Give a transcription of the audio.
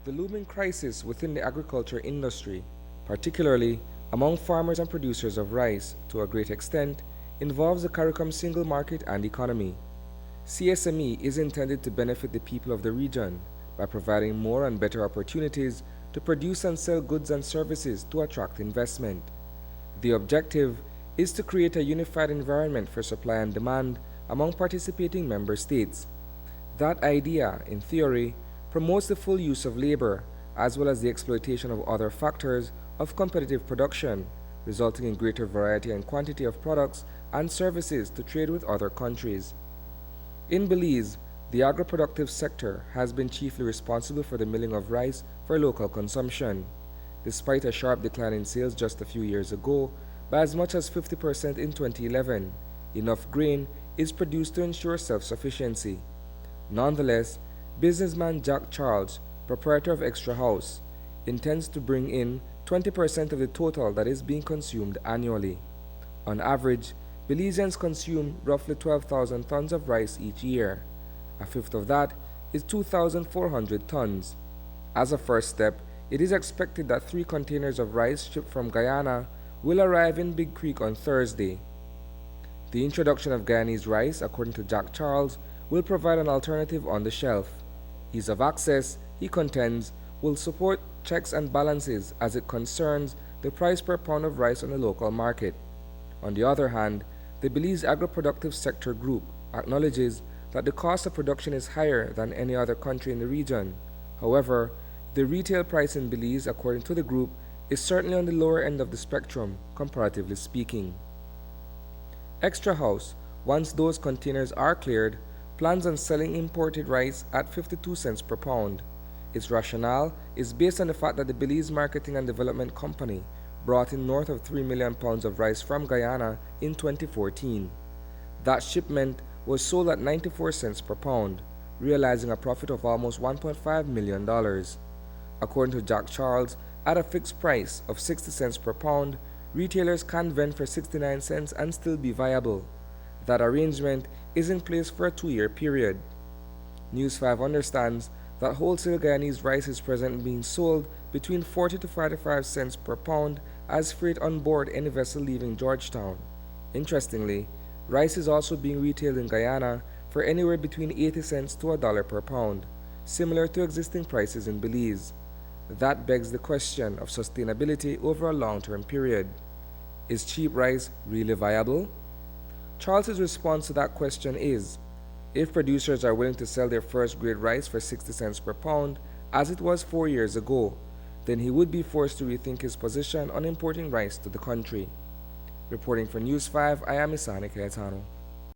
The looming crisis within the agriculture industry, particularly among farmers and producers of rice, to a great extent, involves the CARICOM single market and economy. CSME is intended to benefit the people of the region by providing more and better opportunities to produce and sell goods and services to attract investment. The objective is to create a unified environment for supply and demand among participating member states. That idea, in theory, promotes the full use of labor as well as the exploitation of other factors of competitive production, resulting in greater variety and quantity of products and services to trade with other countries. In Belize, the agro-productive sector has been chiefly responsible for the milling of rice for local consumption. Despite a sharp decline in sales just a few years ago, by as much as 50% in 2011, enough grain is produced to ensure self-sufficiency. Nonetheless, businessman Jack Charles, proprietor of Extra House, intends to bring in 20% of the total that is being consumed annually. On average, Belizeans consume roughly 12,000 tons of rice each year. A fifth of that is 2,400 tons. As a first step, it is expected that 3 containers of rice shipped from Guyana will arrive in Big Creek on Thursday. The introduction of Guyanese rice, according to Jack Charles, will provide an alternative on the shelf. Ease of access, he contends, will support checks and balances as it concerns the price per pound of rice on the local market. On the other hand, the Belize Agro-Productive Sector Group acknowledges that the cost of production is higher than any other country in the region. However, the retail price in Belize, according to the group, is certainly on the lower end of the spectrum, comparatively speaking. Extra House, once those containers are cleared, plans on selling imported rice at 52 cents per pound. Its rationale is based on the fact that the Belize Marketing and Development Company brought in north of 3 million pounds of rice from Guyana in 2014. That shipment was sold at 94 cents per pound, realizing a profit of almost $1.5 million. According to Jack Charles, at a fixed price of 60 cents per pound, retailers can vend for 69 cents and still be viable. That arrangement is in place for a 2-year period. News 5 understands that wholesale Guyanese rice is presently being sold between 40 to 45 cents per pound as freight on board any vessel leaving Georgetown. Interestingly, rice is also being retailed in Guyana for anywhere between 80 cents to $1 per pound, similar to existing prices in Belize. That begs the question of sustainability over a long-term period. Is cheap rice really viable? Charles's response to that question is, if producers are willing to sell their first-grade rice for 60 cents per pound, as it was 4 years ago, then he would be forced to rethink his position on importing rice to the country. Reporting for News 5, I am Isani Cayetano.